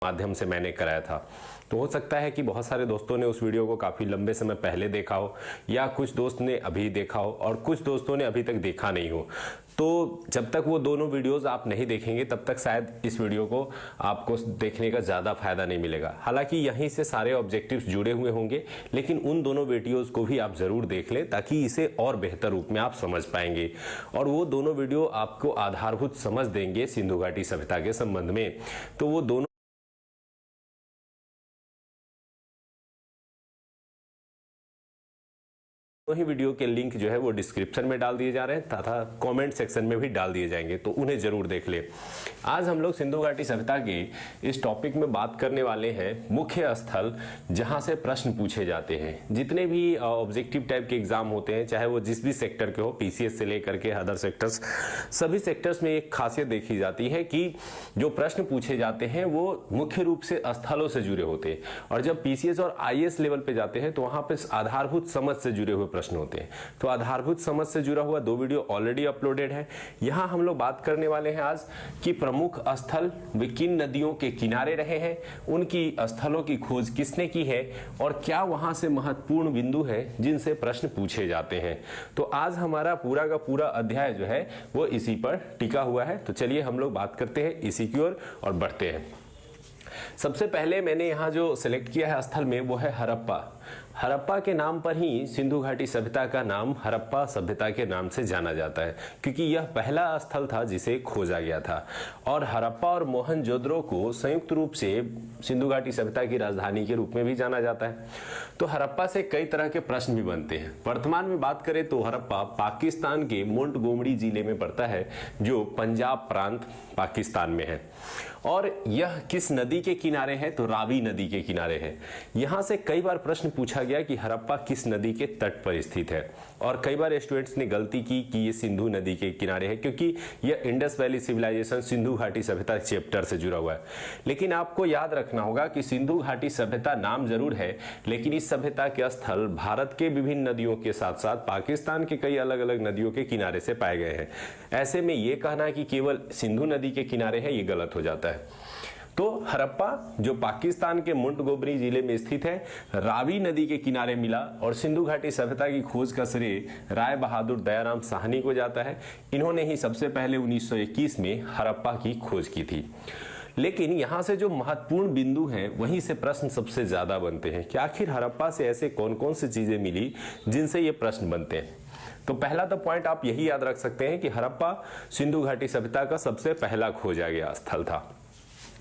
माध्यम से मैंने कराया था। तो हो सकता है कि बहुत सारे दोस्तों ने उस वीडियो को काफ़ी लंबे समय पहले देखा हो, या कुछ दोस्त ने अभी देखा हो और कुछ दोस्तों ने अभी तक देखा नहीं हो। तो जब तक वो दोनों वीडियोस आप नहीं देखेंगे तब तक शायद इस वीडियो को आपको देखने का ज़्यादा फायदा नहीं मिलेगा। हालांकि यहीं से सारे ऑब्जेक्टिव्स जुड़े हुए होंगे, लेकिन उन दोनों वीडियोस को भी आप ज़रूर देख लें ताकि इसे और बेहतर रूप में आप समझ पाएंगे। और वो दोनों वीडियो आपको आधारभूत समझ देंगे सिंधु घाटी सभ्यता के संबंध में। तो वो दोनों ही वीडियो के लिंक जो है वो डिस्क्रिप्शन में डाल दिए जा रहे हैं तथा कमेंट सेक्शन में भी डाल दिए जाएंगे, तो उन्हें जरूर देख ले। आज हम लोग सिंधु घाटी सभ्यता के इस टॉपिक में बात करने वाले हैं मुख्य स्थल जहां से प्रश्न पूछे जाते हैं। जितने भी ऑब्जेक्टिव टाइप के एग्जाम होते हैं, चाहे वो जिस भी सेक्टर के हो, पीसीएस से लेकर के अदर सेक्टर्स, सभी सेक्टर्स में एक खासियत देखी जाती है कि जो प्रश्न पूछे जाते हैं वो मुख्य रूप से स्थलों से जुड़े होते हैं। और जब पीसीएस और आईएएस लेवल पे जाते हैं तो वहां पे आधारभूत समझ से जुड़े हुए प्रश्न होते हैं। तो आधारभूत समझ से जुड़ा हुआ 2 वीडियो ऑलरेडी अपलोडेड है। यहां हम लोग बात करने वाले हैं आज कि प्रमुख स्थल वे किन नदियों के किनारे रहे हैं, उनकी स्थलों की खोज किसने की है और क्या वहां से महत्वपूर्ण बिंदु है जिनसे प्रश्न पूछे जाते हैं। तो आज हमारा पूरा का पूरा अध्याय जो है वो इसी पर टिका हुआ है। तो चलिए हम लोग बात करते हैं इसी की ओर और बढ़ते हैं। सबसे पहले मैंने यहाँ जो सिलेक्ट किया है स्थल में वो है हड़प्पा। हड़प्पा के नाम पर ही सिंधु घाटी सभ्यता का नाम हड़प्पा सभ्यता के नाम से जाना जाता है, क्योंकि यह पहला स्थल था जिसे खोजा गया था। और हड़प्पा और मोहनजोदड़ो को संयुक्त रूप से सिंधु घाटी सभ्यता की राजधानी के रूप में भी जाना जाता है। तो हड़प्पा से कई तरह के प्रश्न भी बनते हैं। वर्तमान में बात करें तो हड़प्पा पाकिस्तान के मोंटगोमरी जिले में पड़ता है, जो पंजाब प्रांत पाकिस्तान में है। और यह किस नदी के किनारे है? तो रावी नदी के किनारे है। यहां से कई बार प्रश्न पूछा गया कि हड़प्पा किस नदी के तट पर स्थित है, और कई बार स्टूडेंट्स ने गलती की कि ये सिंधु नदी के किनारे है, क्योंकि यह इंडस वैली सिविलाइजेशन सिंधु घाटी सभ्यता चैप्टर से जुड़ा हुआ है। लेकिन आपको याद रखना होगा कि सिंधु घाटी सभ्यता नाम जरूर है, लेकिन इस सभ्यता के स्थल भारत के विभिन्न नदियों के साथ साथ पाकिस्तान के कई अलग अलग नदियों के किनारे से पाए गए हैं। ऐसे में यह कहना कि केवल सिंधु नदी के किनारे है, ये गलत हो जाता है। तो हड़प्पा जो पाकिस्तान के मोंटगोमरी जिले में स्थित है, रावी नदी के किनारे मिला। और सिंधु घाटी सभ्यता की खोज का श्रेय राय बहादुर दयाराम साहनी को जाता है। इन्होंने ही सबसे पहले 1921 में हड़प्पा की खोज की थी। लेकिन यहां से जो महत्वपूर्ण बिंदु हैं वहीं से प्रश्न सबसे ज्यादा बनते हैं कि आखिर हड़प्पा से ऐसे कौन कौन सी चीजें मिली जिनसे ये प्रश्न बनते हैं। तो पहला तो पॉइंट आप यही याद रख सकते हैं कि हड़प्पा सिंधु घाटी सभ्यता का सबसे पहला खोजा गया स्थल था।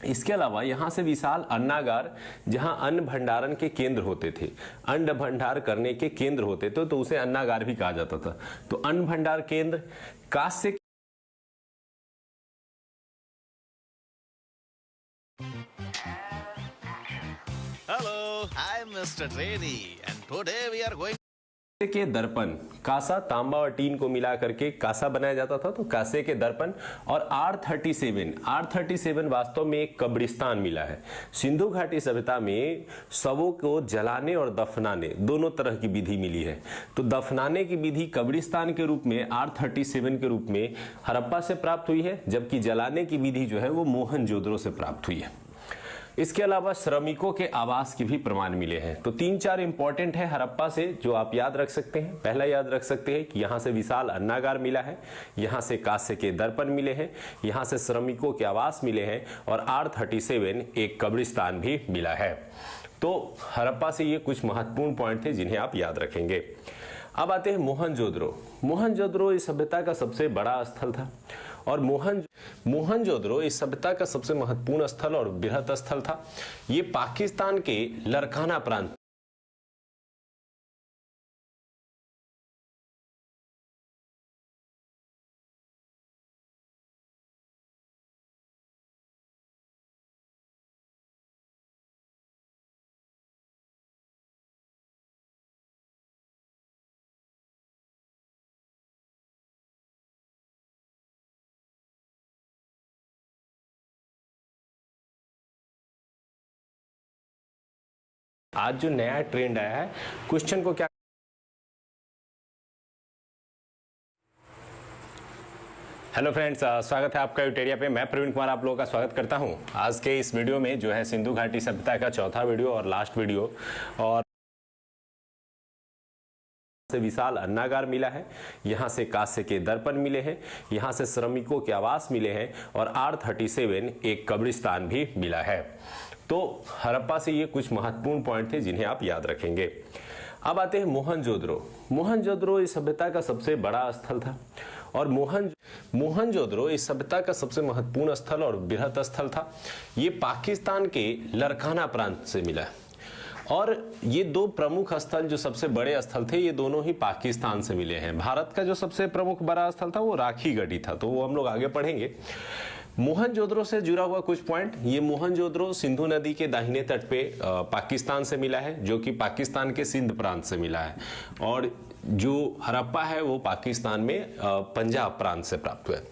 इसके अलावा यहाँ से विशाल अन्नागार, जहाँ अन्न भंडारण के केंद्र होते थे, अन्न भंडार करने के केंद्र होते थे, तो उसे अन्नागार भी कहा जाता था। तो अन्न भंडार केंद्र, कांस्य Hello, I'm Mr. Reddy and today we are going के दर्पण, कांसा, तांबा और टीन को मिला करके कांसा बनाया जाता था, तो कांसे के दर्पण। और R37 वास्तव में एक कब्रिस्तान मिला है। सिंधु घाटी सभ्यता में शवों को जलाने और दफनाने दोनों तरह की विधि मिली है। तो दफनाने की विधि कब्रिस्तान के रूप में R37 के रूप में हड़प्पा से प्राप्त हुई है, जबकि जलाने की विधि जो है वो मोहनजोदड़ो से प्राप्त हुई है। इसके अलावा श्रमिकों के आवास के भी प्रमाण मिले हैं। तो 3-4 इंपॉर्टेंट है हड़प्पा से जो आप याद रख सकते हैं। पहला याद रख सकते हैं कि यहां से विशाल अन्नागार मिला है, यहां से कांस्य के दर्पण मिले हैं, यहां से श्रमिकों के आवास मिले हैं, और R37 एक कब्रिस्तान भी मिला है। तो हड़प्पा से ये कुछ महत्वपूर्ण पॉइंट थे जिन्हें आप याद रखेंगे। अब आते हैं मोहनजोदड़ो। मोहनजोदड़ो इस सभ्यता का सबसे बड़ा स्थल था, और मोहनजोदड़ो इस सभ्यता का सबसे महत्वपूर्ण स्थल और बृहत स्थल था। ये पाकिस्तान के लरकाना प्रांत आज जो नया ट्रेंड आया है, क्वेश्चन को क्या हेलो फ्रेंड्स, स्वागत है आपका यूटेरिया पे। मैं प्रवीण कुमार आप लोगों का स्वागत करता हूं। आज के इस वीडियो में जो है सिंधु घाटी सभ्यता का चौथा वीडियो और लास्ट वीडियो, और से विशाल अन्नागार मिला है, यहाँ से कांस्य के दर्पण मिले हैं, यहाँ से श्रमिकों के आवास मिले हैं और R37 एक कब्रिस्तान भी मिला है। तो हड़प्पा से ये कुछ महत्वपूर्ण पॉइंट थे जिन्हें आप याद रखेंगे। अब आते हैं मोहनजोदड़ो। मोहनजोदड़ो इस सभ्यता का सबसे बड़ा स्थल था और मोहनजोदड़ो इस सभ्यता का सबसे महत्वपूर्ण स्थल और बृहत स्थल था। ये पाकिस्तान के लरकाना प्रांत से मिला है और ये दो प्रमुख स्थल जो सबसे बड़े स्थल थे ये दोनों ही पाकिस्तान से मिले हैं। भारत का जो सबसे प्रमुख बड़ा स्थल था वो राखी गढ़ी था, तो वो हम लोग आगे पढ़ेंगे। मोहनजोदड़ो से जुड़ा हुआ कुछ पॉइंट, ये मोहनजोदड़ो सिंधु नदी के दाहिने तट पे पाकिस्तान से मिला है, जो कि पाकिस्तान के सिंध प्रांत से मिला है, और जो हड़प्पा है वो पाकिस्तान में पंजाब प्रांत से प्राप्त हुआ है।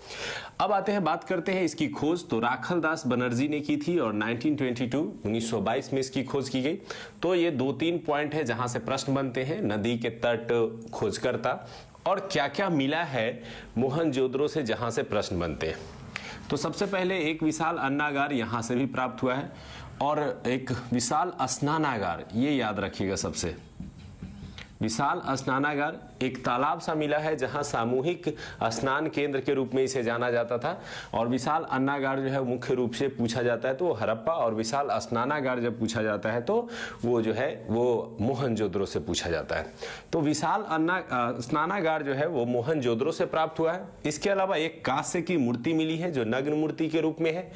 अब आते हैं, बात करते हैं इसकी खोज। तो राखलदास बनर्जी ने की थी और 1922 में इसकी खोज की गई। तो ये 2-3 पॉइंट है जहां से प्रश्न बनते हैं। नदी के तट, खोजकर्ता और क्या क्या मिला है मोहनजोदड़ो से जहां से प्रश्न बनते हैं। तो सबसे पहले एक विशाल अन्नागार यहां से भी प्राप्त हुआ है और एक विशाल स्नानागार, ये याद रखिएगा। सबसे विशाल स्नानागार एक तालाब सा मिला है जहां सामूहिक स्नान केंद्र के रूप में इसे जाना जाता था। और विशाल अन्नागार जो है मुख्य रूप से पूछा जाता है तो हड़प्पा, और विशाल स्नानागार जब पूछा जाता है तो वो जो है वो मोहनजोदड़ो से पूछा जाता है। तो विशाल स्नानागार जो है वो मोहनजोदड़ो से प्राप्त हुआ है। इसके अलावा एक कांस्य की मूर्ति मिली है जो नग्न मूर्ति के रूप में है।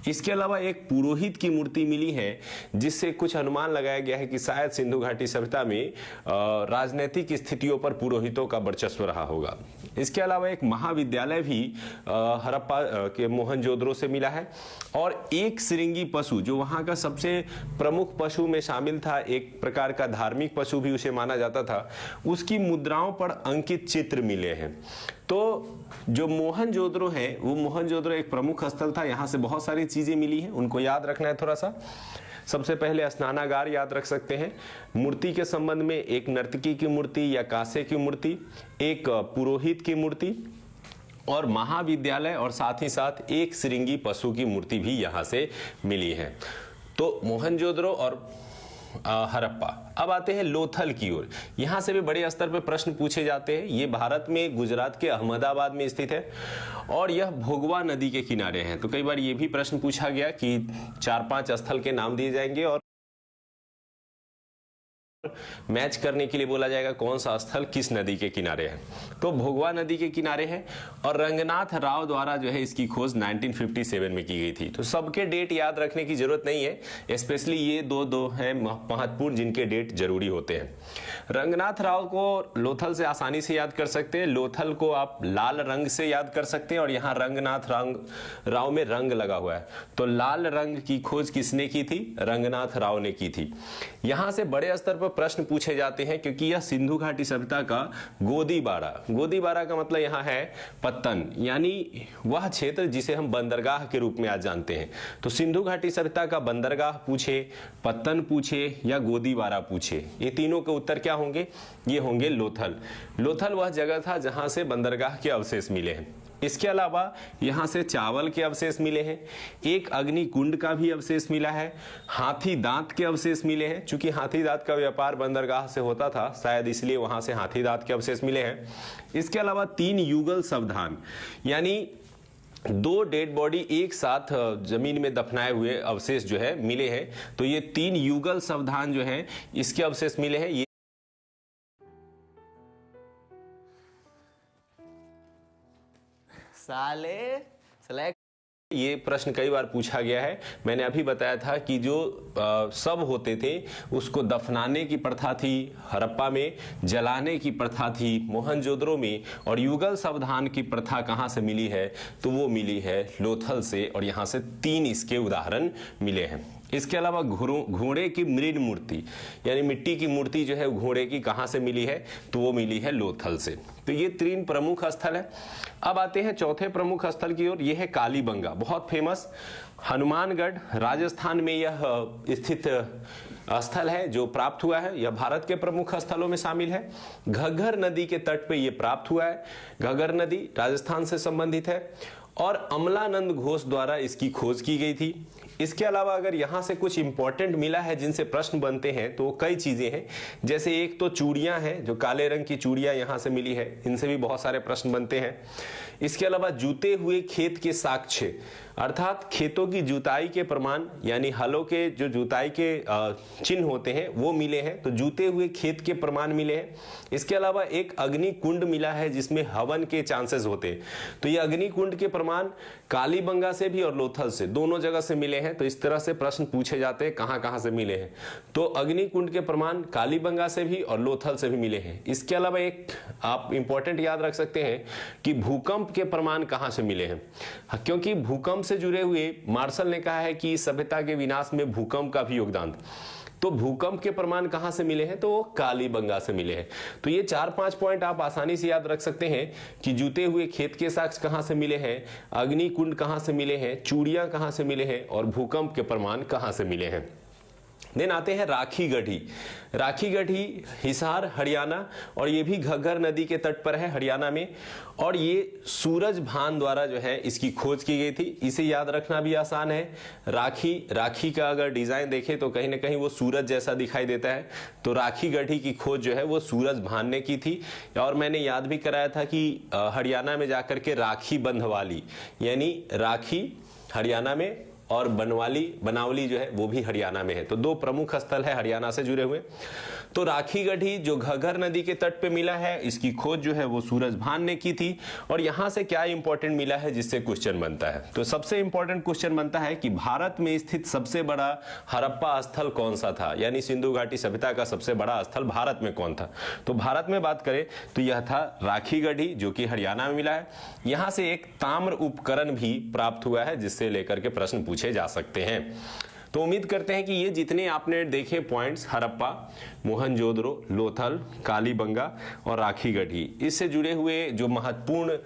इसके अलावा एक पुरोहित की मूर्ति मिली है जिससे कुछ अनुमान लगाया गया है कि शायद सिंधु घाटी सभ्यता में राजनीतिक स्थितियों पर पुरोहितों का वर्चस्व रहा होगा। इसके अलावा एक महाविद्यालय भी हड़प्पा के मोहनजोदड़ो से मिला है और एक श्रृंगी पशु जो वहां का सबसे प्रमुख पशु में शामिल था, एक प्रकार का धार्मिक पशु भी उसे माना जाता था, उसकी मुद्राओं पर अंकित चित्र मिले हैं। तो जो मोहनजोदड़ो है वो मोहनजोदड़ो एक प्रमुख स्थल था, यहाँ से बहुत सारी चीजें मिली हैं, उनको याद रखना है थोड़ा सा। सबसे पहले स्नानागार याद रख सकते हैं। मूर्ति के संबंध में एक नर्तकी की मूर्ति या कांस्य की मूर्ति, एक पुरोहित की मूर्ति और महाविद्यालय, और साथ ही साथ एक श्रृंगी पशु की मूर्ति भी यहाँ से मिली है। तो मोहनजोदड़ो और हड़प्पा। अब आते हैं लोथल की ओर। यहां से भी बड़े स्तर पर प्रश्न पूछे जाते हैं। ये भारत में गुजरात के अहमदाबाद में स्थित है और यह भोगवा नदी के किनारे है। तो कई बार ये भी प्रश्न पूछा गया कि 4-5 स्थल के नाम दिए जाएंगे और मैच करने के लिए बोला जाएगा कौन सा स्थल किस नदी के किनारे है। तो भोगवा नदी के किनारे है और रंगनाथ राव द्वारा जो है इसकी खोज 1957 में की गई थी। तो सबके डेट याद रखने की जरूरत नहीं है, स्पेशली ये दो हैं महत्वपूर्ण जिनके डेट जरूरी होते हैं। रंगनाथ राव को लोथल से आसानी से याद कर सकते हैं, लोथल को आप लाल रंग से याद कर सकते हैं और यहाँ रंगनाथ राव में रंग लगा हुआ है। तो लाल रंग की खोज किसने की थी? रंगनाथ राव ने की थी। यहां से बड़े स्तर पर प्रश्न पूछे जाते हैं क्योंकि यह सिंधु घाटी सभ्यता का गोदीबाड़ा का मतलब यहाँ है पत्तन, यानी वह क्षेत्र जिसे हम बंदरगाह के रूप में आज जानते हैं। तो सिंधु घाटी सभ्यता का बंदरगाह पूछे, पत्तन पूछे या गोदीबाड़ा पूछे, ये तीनों के उत्तर क्या होंगे? ये होंगे लोथल। लोथल वह जगह था जहां से बंदरगाह के अवशेष मिले हैं। इसके अलावा यहां से चावल के अवशेष मिले हैं, एक अग्नि कुंड का भी अवशेष मिला है, हाथी दांत के अवशेष मिले हैं। चूंकि हाथी दांत का व्यापार बंदरगाह से होता था शायद इसलिए वहां से हाथी दांत के अवशेष मिले हैं। इसके अलावा 3 युगल सावधान, यानी 2 डेड बॉडी एक साथ जमीन में दफनाए हुए अवशेष जो है मिले हैं। तो ये 3 युगल सावधान जो है इसके अवशेष मिले हैं। ये प्रश्न कई बार पूछा गया है। मैंने अभी बताया था कि जो शव होते थे उसको दफनाने की प्रथा थी हड़प्पा में, जलाने की प्रथा थी मोहनजोदड़ो में, और युगल सावधान की प्रथा कहां से मिली है? तो वो मिली है लोथल से, और यहां से 3 इसके उदाहरण मिले हैं। इसके अलावा घोड़े की मृण मूर्ति, यानी मिट्टी की मूर्ति जो है घोड़े की कहां से मिली है? तो वो मिली है लोथल से। तो ये 3 प्रमुख स्थल है। अब आते हैं चौथे प्रमुख स्थल की ओर, ये है कालीबंगा, बहुत फेमस, हनुमानगढ़ राजस्थान में यह स्थित स्थल है जो प्राप्त हुआ है, यह भारत के प्रमुख स्थलों में शामिल है। घग्गर नदी के तट पे यह प्राप्त हुआ है। घग्गर नदी राजस्थान से संबंधित है और अमलानंद घोष द्वारा इसकी खोज की गई थी। इसके अलावा अगर यहां से कुछ इंपॉर्टेंट मिला है जिनसे प्रश्न बनते हैं तो कई चीजें हैं, जैसे एक तो चूड़ियां हैं, जो काले रंग की चूड़ियां यहां से मिली है, इनसे भी बहुत सारे प्रश्न बनते हैं। इसके अलावा जूते हुए खेत के साक्ष्य, अर्थात खेतों की जुताई के प्रमाण, यानी हलों के जो जुताई के चिन्ह होते हैं वो मिले हैं, तो जूते हुए खेत के प्रमाण मिले हैं। इसके अलावा एक अग्नि कुंड मिला है जिसमें हवन के चांसेस होते हैं, तो ये अग्नि कुंड के प्रमाण कालीबंगा से भी और लोथल से, दोनों जगह से मिले हैं। तो इस तरह से प्रश्न पूछे जाते हैं कहां कहां से मिले हैं, तो अग्नि कुंड के प्रमाण कालीबंगा से भी और लोथल से भी मिले हैं। इसके अलावा एक आप इंपॉर्टेंट याद रख सकते हैं कि भूकंप के प्रमाण कहां से मिले हैं, क्योंकि भूकंप से जुड़े हुए मार्शल ने कहा है कि सभ्यता के विनाश में भूकंप का भी योगदान, तो भूकंप के प्रमाण कहां से मिले हैं, तो वो कालीबंगा से मिले हैं। तो ये 4-5 पॉइंट आप आसानी से याद रख सकते हैं कि जूते हुए खेत के साक्ष्य कहां से मिले हैं, अग्नि कुंड कहां से मिले हैं, चूड़ियां कहां से मिले हैं और भूकंप के प्रमाण कहां से मिले हैं। देन आते हैं राखी गढ़ी। राखी गढ़ी हिसार हरियाणा, और ये भी घग्गर नदी के तट पर है हरियाणा में, और ये सूरज भान द्वारा जो है इसकी खोज की गई थी। इसे याद रखना भी आसान है। राखी का अगर डिजाइन देखें तो कहीं ना कहीं वो सूरज जैसा दिखाई देता है, तो राखी गढ़ी की खोज जो है वो सूरज भान ने की थी। और मैंने याद भी कराया था कि हरियाणा में जाकर के राखी बंधवाली, यानी राखी हरियाणा में और बनावली जो है वो भी हरियाणा में है, तो दो प्रमुख स्थल है हरियाणा से जुड़े हुए। तो राखी गढ़ी जो घग्गर नदी के तट पे मिला है, इसकी खोज जो है वो सूरज भान ने की थी। और यहां से क्या इंपॉर्टेंट मिला है जिससे क्वेश्चन बनता है, तो सबसे इंपॉर्टेंट क्वेश्चन बनता है कि भारत में स्थित सबसे बड़ा हड़प्पा स्थल कौन सा था, यानी सिंधु घाटी सभ्यता का सबसे बड़ा स्थल भारत में कौन था। तो भारत में बात करें तो यह था राखी गढ़ी, जो कि हरियाणा में मिला है। यहां से एक ताम्र उपकरण भी प्राप्त हुआ है जिससे लेकर के प्रश्न पूछे जा सकते हैं। तो उम्मीद करते हैं कि ये जितने आपने देखे पॉइंट्स, हड़प्पा, मोहनजोदड़ो, लोथल, कालीबंगा और राखी गढ़ी, इससे जुड़े हुए जो महत्वपूर्ण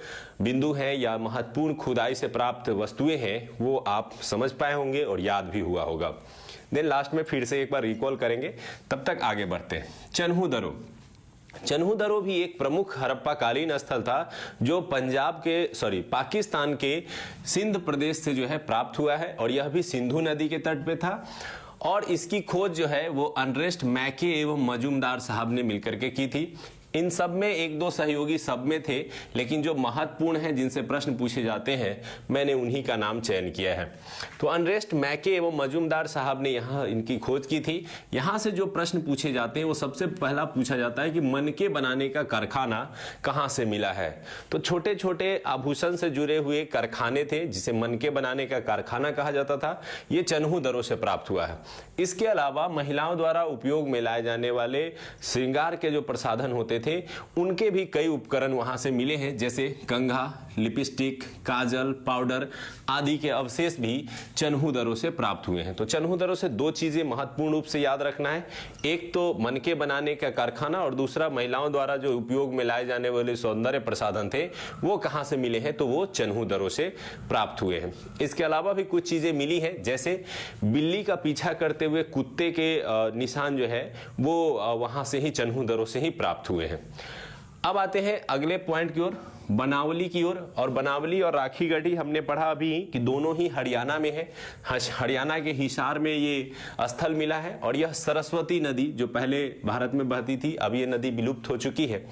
बिंदु हैं या महत्वपूर्ण खुदाई से प्राप्त वस्तुएं हैं वो आप समझ पाए होंगे और याद भी हुआ होगा। देन लास्ट में फिर से एक बार रिकॉल करेंगे, तब तक आगे बढ़ते हैं। चन्हू दरो भी एक प्रमुख हड़प्पा कालीन स्थल था जो पाकिस्तान के सिंध प्रदेश से जो है प्राप्त हुआ है, और यह भी सिंधु नदी के तट पे था। और इसकी खोज जो है वो अर्नेस्ट मैके एवं मजूमदार साहब ने मिलकर के की थी। इन सब में एक दो सहयोगी सब में थे, लेकिन जो महत्वपूर्ण हैं जिनसे प्रश्न पूछे जाते हैं मैंने उन्हीं का नाम चयन किया है। तो अर्नेस्ट मैके एवं मजूमदार साहब ने यहाँ इनकी खोज की थी। यहाँ से जो प्रश्न पूछे जाते हैं वो सबसे पहला पूछा जाता है कि मनके बनाने का कारखाना कहाँ से मिला है। तो छोटे छोटे आभूषण से जुड़े हुए कारखाने थे जिसे मनके बनाने का कारखाना कहा जाता था, ये चन्हू दरों से प्राप्त हुआ है। इसके अलावा महिलाओं द्वारा उपयोग में लाए जाने वाले श्रृंगार के जो प्रसाधन होते थे उनके भी कई उपकरण वहां से मिले हैं, जैसे कंघा, लिपस्टिक, काजल, पाउडर आदि के अवशेष भी चन्हू दरों से प्राप्त हुए हैं। तो चन्हू दरों से दो चीजें महत्वपूर्ण रूप से याद रखना है, एक तो मनके बनाने का कारखाना और दूसरा महिलाओं द्वारा जो उपयोग में लाए जाने वाले सौंदर्य प्रसाधन थे वो कहां से मिले हैं, तो वो चन्हू दरों से प्राप्त हुए हैं। इसके अलावा भी कुछ चीजें मिली हैं, जैसे बिल्ली का पीछा करते हुए कुत्ते के निशान जो है वो वहां से ही चन्हू दरों से ही प्राप्त हुए हैं। अब आते हैं अगले पॉइंट की ओर, बनावली की ओर। और बनावली और राखी गढ़ी हमने पढ़ा अभी कि दोनों ही हरियाणा में है। हरियाणा के हिसार में ये स्थल मिला है, और यह सरस्वती नदी जो पहले भारत में बहती थी, अब ये नदी विलुप्त हो चुकी है,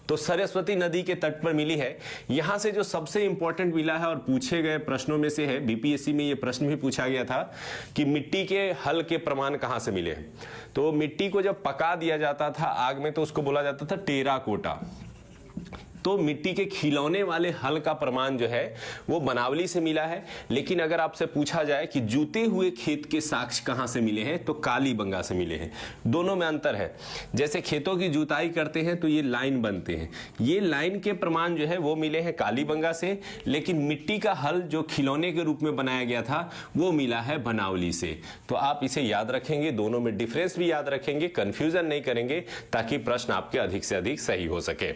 तो सरस्वती नदी के तट पर मिली है। यहां से जो सबसे इंपॉर्टेंट मिला है और पूछे गए प्रश्नों में से है, बीपीएससी में ये प्रश्न भी पूछा गया था कि मिट्टी के हल के प्रमाण कहां से मिले हैं। तो मिट्टी को जब पका दिया जाता था आग में तो उसको बोला जाता था टेराकोटा। तो मिट्टी के खिलौने वाले हल का प्रमाण जो है वो बनावली से मिला है। लेकिन अगर आपसे पूछा जाए कि जूते हुए खेत के साक्ष्य कहां से मिले हैं, तो कालीबंगा से मिले हैं। दोनों में अंतर है, जैसे खेतों की जुताई करते हैं तो ये लाइन बनते हैं, ये लाइन के प्रमाण जो है वो मिले हैं कालीबंगा से, लेकिन मिट्टी का हल जो खिलौने के रूप में बनाया गया था वो मिला है बनावली से। तो आप इसे याद रखेंगे, दोनों में डिफरेंस भी याद रखेंगे, कंफ्यूजन नहीं करेंगे, ताकि प्रश्न आपके अधिक से अधिक सही हो सके।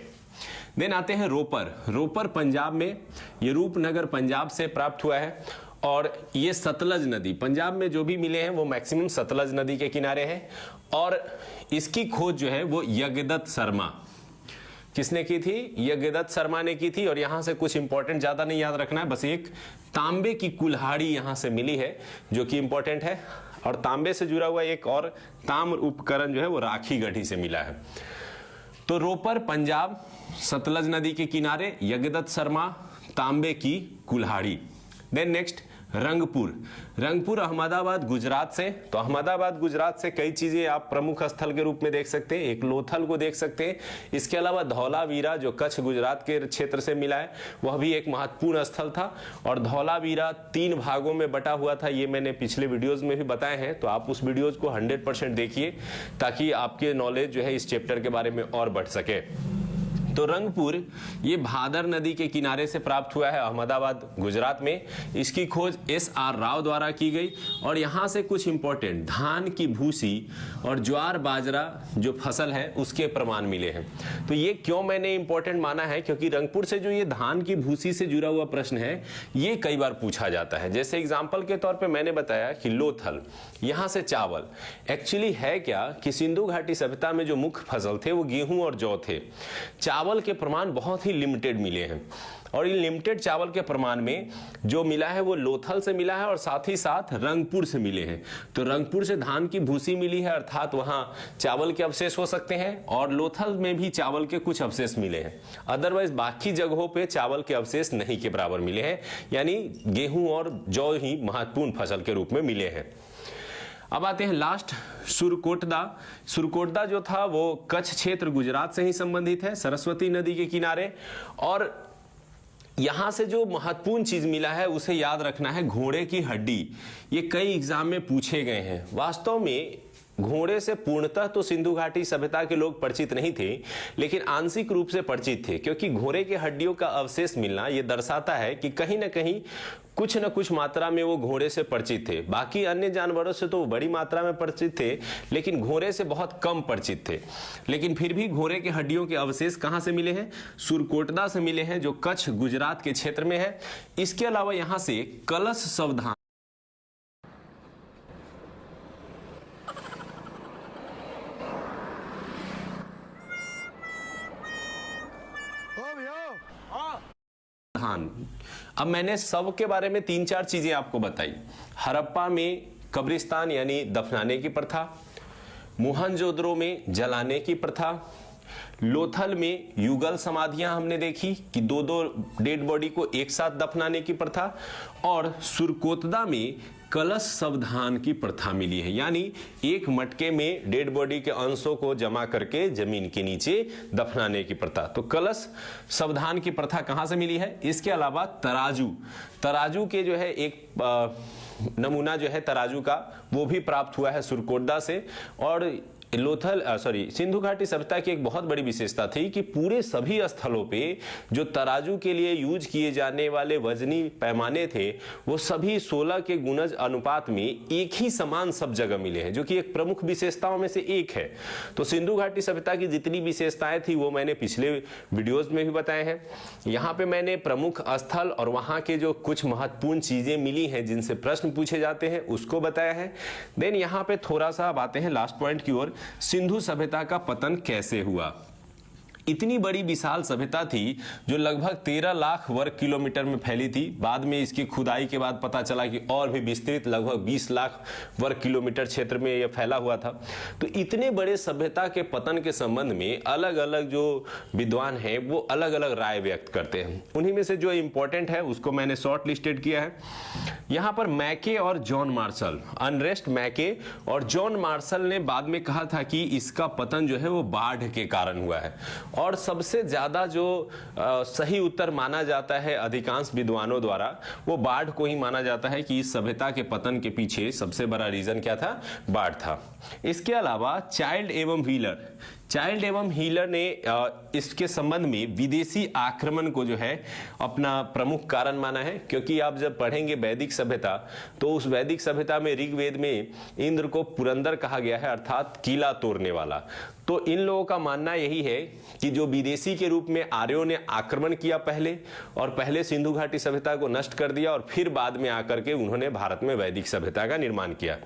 देन आते हैं रोपर पंजाब में, ये रूपनगर पंजाब से प्राप्त हुआ है। और ये सतलज नदी, पंजाब में जो भी मिले हैं वो मैक्सिमम सतलज नदी के किनारे हैं। और इसकी खोज जो है वो यज्ञदत्त शर्मा, किसने की थी? यज्ञदत्त शर्मा ने की थी। और यहां से कुछ इंपॉर्टेंट ज्यादा नहीं याद रखना है, बस एक तांबे की कुल्हाड़ी यहां से मिली है जो कि इंपॉर्टेंट है। और तांबे से जुड़ा हुआ एक और ताम्र उपकरण जो है वो राखी गढ़ी से मिला है। तो रोपर पंजाब, सतलज नदी के किनारे, यज्ञदत्त शर्मा, तांबे की कुल्हाड़ी। देन नेक्स्ट रंगपुर, रंगपुर अहमदाबाद गुजरात से। तो अहमदाबाद गुजरात से कई चीजें आप प्रमुख स्थल के रूप में देख सकते हैं। एक लोथल को देख सकते हैं, इसके अलावा धौलावीरा जो कच्छ गुजरात के क्षेत्र से मिला है वह भी एक महत्वपूर्ण स्थल था। और धौलावीरा 3 भागों में बटा हुआ था, ये मैंने पिछले वीडियोज में भी बताए हैं, तो आप उस वीडियोज को 100% देखिए ताकि आपके नॉलेज जो है इस चैप्टर के बारे में और बढ़ सके। तो रंगपुर ये भादर नदी के किनारे से प्राप्त हुआ है अहमदाबाद गुजरात में। इसकी खोज SR राव द्वारा की गई। और यहाँ से कुछ इंपॉर्टेंट धान की भूसी और ज्वार बाजरा जो फसल है उसके प्रमाण मिले हैं। तो ये क्यों मैंने इंपॉर्टेंट माना है, क्योंकि रंगपुर से जो ये धान की भूसी से जुड़ा हुआ प्रश्न है ये कई बार पूछा जाता है। जैसे एग्जाम्पल के तौर पर मैंने बताया कि लोथल, यहाँ से चावल। एक्चुअली है क्या कि सिंधु घाटी सभ्यता में जो मुख्य फसल थे वो गेहूं और जौ थे। चावल के प्रमाण बहुत ही लिमिटेड मिले हैं। और इन लिमिटेड चावल के प्रमाण में जो मिला है वो लोथल से मिला है और साथ ही साथ रंगपुर से मिले हैं। तो रंगपुर से धान की भूसी मिली है, अर्थात वहां चावल के अवशेष हो सकते हैं। और लोथल में भी चावल के कुछ अवशेष मिले हैं। अदरवाइज बाकी जगहों पे चावल के अवशेष नहीं के बराबर मिले हैं, यानी गेहूं और जौ ही महत्वपूर्ण फसल के रूप में मिले हैं। अब आते हैं लास्ट, सुरकोटदा। सुरकोटदा जो था वो कच्छ क्षेत्र गुजरात से ही संबंधित है, सरस्वती नदी के किनारे। और यहां से जो महत्वपूर्ण चीज मिला है उसे याद रखना है, घोड़े की हड्डी। ये कई एग्जाम में पूछे गए हैं। वास्तव में घोड़े से पूर्णतः तो सिंधु घाटी सभ्यता के लोग परिचित नहीं थे, लेकिन आंशिक रूप से परिचित थे, क्योंकि घोड़े के हड्डियों का अवशेष मिलना यह दर्शाता है कि कहीं ना कहीं कुछ न कुछ मात्रा में वो घोड़े से परिचित थे। बाकी अन्य जानवरों से तो वो बड़ी मात्रा में परिचित थे, लेकिन घोड़े से बहुत कम परिचित थे। लेकिन फिर भी घोड़े के हड्डियों के अवशेष कहां से मिले हैं? सुरकोटदा से मिले हैं, जो कच्छ गुजरात के क्षेत्र में है। इसके अलावा यहां से कलश सावधान, अब मैंने सब के बारे में 3-4 चीजें आपको बताई। हड़प्पा में कब्रिस्तान यानी दफनाने की प्रथा, मोहनजोदड़ो में जलाने की प्रथा, लोथल में युगल समाधियां हमने देखी कि 2-2 डेड बॉडी को एक साथ दफनाने की प्रथा, और सुरकोटदा में कलश सावधान की प्रथा मिली है, यानी एक मटके में डेड बॉडी के अंशों को जमा करके जमीन के नीचे दफनाने की प्रथा। तो कलश सावधान की प्रथा कहां से मिली है? इसके अलावा तराजू, तराजू के जो है एक नमूना जो है तराजू का वो भी प्राप्त हुआ है सुरकोटदा से। और सिंधु घाटी सभ्यता की एक बहुत बड़ी विशेषता थी कि पूरे सभी स्थलों पे जो तराजू के लिए यूज किए जाने वाले वजनी पैमाने थे वो सभी 16 के गुणज अनुपात में एक ही समान सब जगह मिले हैं, जो कि एक प्रमुख विशेषताओं में से एक है। तो सिंधु घाटी सभ्यता की जितनी विशेषताएं थी वो मैंने पिछले वीडियोज में भी बताए हैं। यहाँ पे मैंने प्रमुख स्थल और वहां के जो कुछ महत्वपूर्ण चीजें मिली हैं जिनसे प्रश्न पूछे जाते हैं उसको बताया है। देन यहाँ पे थोड़ा सा बातें हैं लास्ट पॉइंट की ओर, सिंधु सभ्यता का पतन कैसे हुआ। इतनी बड़ी विशाल सभ्यता थी जो लगभग 13 लाख वर्ग किलोमीटर में फैली थी। बाद में इसकी खुदाई के बाद पता चला कि और भी विस्तृत लगभग 20 लाख वर्ग किलोमीटर क्षेत्र में यह फैला हुआ था। तो इतने बड़े सभ्यता के पतन के संबंध में अलग अलग जो विद्वान हैं वो अलग अलग राय व्यक्त करते हैं। उन्हीं में से जो इंपॉर्टेंट है उसको मैंने शॉर्ट लिस्टेड किया है। यहाँ पर मैके और जॉन मार्शल, अनरेस्ट मैके और जॉन मार्शल ने बाद में कहा था कि इसका पतन जो है वो बाढ़ के कारण हुआ है। और सबसे ज्यादा जो सही उत्तर माना जाता है अधिकांश विद्वानों द्वारा वो बाढ़ को ही माना जाता है कि इस सभ्यता के पतन के पीछे सबसे बड़ा रीजन क्या था? बाढ़ था। इसके अलावा चाइल्ड एवं व्हीलर, चाइल्ड एवं हीलर ने इसके संबंध में विदेशी आक्रमण को जो है अपना प्रमुख कारण माना है, क्योंकि आप जब पढ़ेंगे वैदिक सभ्यता तो उस वैदिक सभ्यता में ऋग्वेद में इंद्र को पुरंदर कहा गया है, अर्थात किला तोड़ने वाला। तो इन लोगों का मानना यही है कि जो विदेशी के रूप में आर्यों ने आक्रमण किया पहले, और पहले सिंधु घाटी सभ्यता को नष्ट कर दिया और फिर बाद में आकर के उन्होंने भारत में वैदिक सभ्यता का निर्माण किया।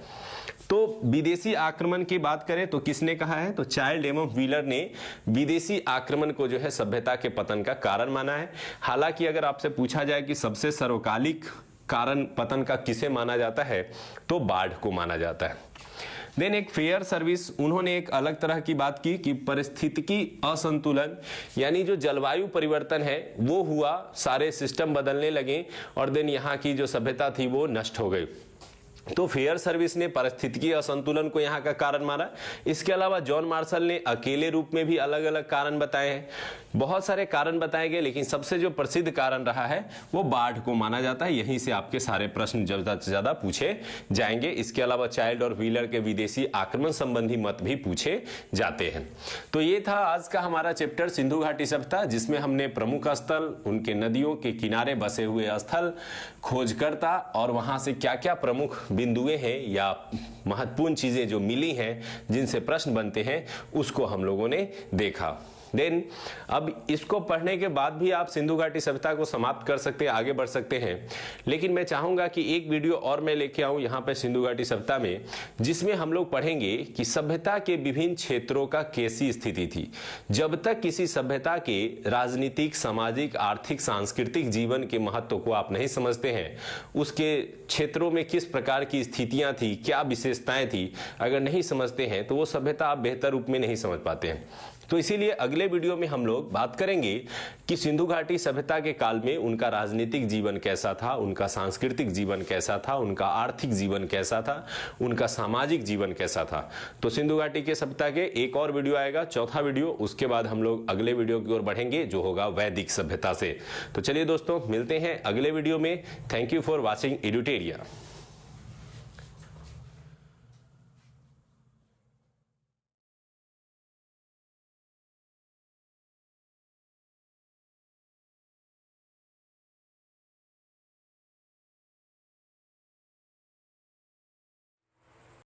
तो विदेशी आक्रमण की बात करें तो किसने कहा है, तो चाइल्ड एवं व्हीलर ने विदेशी आक्रमण को जो है सभ्यता के पतन का कारण माना है। हालांकि अगर आपसे पूछा जाए कि सबसे सर्वकालिक कारण पतन का किसे माना जाता है तो बाढ़ को माना जाता है। देन एक फेयर सर्विस, उन्होंने एक अलग तरह की बात की कि परिस्थितिकी असंतुलन यानी जो जलवायु परिवर्तन है वो हुआ, सारे सिस्टम बदलने लगे और देन यहाँ की जो सभ्यता थी वो नष्ट हो गई। तो फेयर सर्विस ने परिस्थितिकी असंतुलन को यहाँ का कारण माना। इसके अलावा जॉन मार्शल ने अकेले रूप में भी अलग अलग कारण बताए हैं, बहुत सारे कारण बताए गए, लेकिन सबसे जो प्रसिद्ध कारण रहा है वो बाढ़ को माना जाता है। यहीं से आपके सारे प्रश्न ज्यादा से ज्यादा पूछे जाएंगे। इसके अलावा चाइल्ड और व्हीलर के विदेशी आक्रमण संबंधी मत भी पूछे जाते हैं। तो ये था आज का हमारा चैप्टर सिंधु घाटी सभ्यता, जिसमें हमने प्रमुख स्थल, उनके नदियों के किनारे बसे हुए स्थल, खोजकर्ता और वहां से क्या क्या प्रमुख बिंदुएं हैं या महत्वपूर्ण चीजें जो मिली हैं जिनसे प्रश्न बनते हैं उसको हम लोगों ने देखा। देन अब इसको पढ़ने के बाद भी आप सिंधु घाटी सभ्यता को समाप्त कर सकते हैं, आगे बढ़ सकते हैं, लेकिन मैं चाहूंगा कि एक वीडियो और मैं लेके आऊं यहाँ पे सिंधु घाटी सभ्यता में, जिसमें हम लोग पढ़ेंगे कि सभ्यता के विभिन्न क्षेत्रों का कैसी स्थिति थी। जब तक किसी सभ्यता के राजनीतिक, सामाजिक, आर्थिक, सांस्कृतिक जीवन के महत्व को आप नहीं समझते हैं, उसके क्षेत्रों में किस प्रकार की स्थितियां थी, क्या विशेषताएं थी, अगर नहीं समझते हैं तो वो सभ्यता आप बेहतर रूप में नहीं समझ पाते हैं। तो इसीलिए अगले वीडियो में हम लोग बात करेंगे कि सिंधु घाटी सभ्यता के काल में उनका राजनीतिक जीवन कैसा था, उनका सांस्कृतिक जीवन कैसा था, उनका आर्थिक जीवन कैसा था, उनका सामाजिक जीवन कैसा था। तो सिंधु घाटी के सभ्यता के एक और वीडियो आएगा, चौथा वीडियो, उसके बाद हम लोग अगले वीडियो की ओर बढ़ेंगे जो होगा वैदिक सभ्यता से। तो चलिए दोस्तों, मिलते हैं अगले वीडियो में। Thank you for watching एडुटेरिया।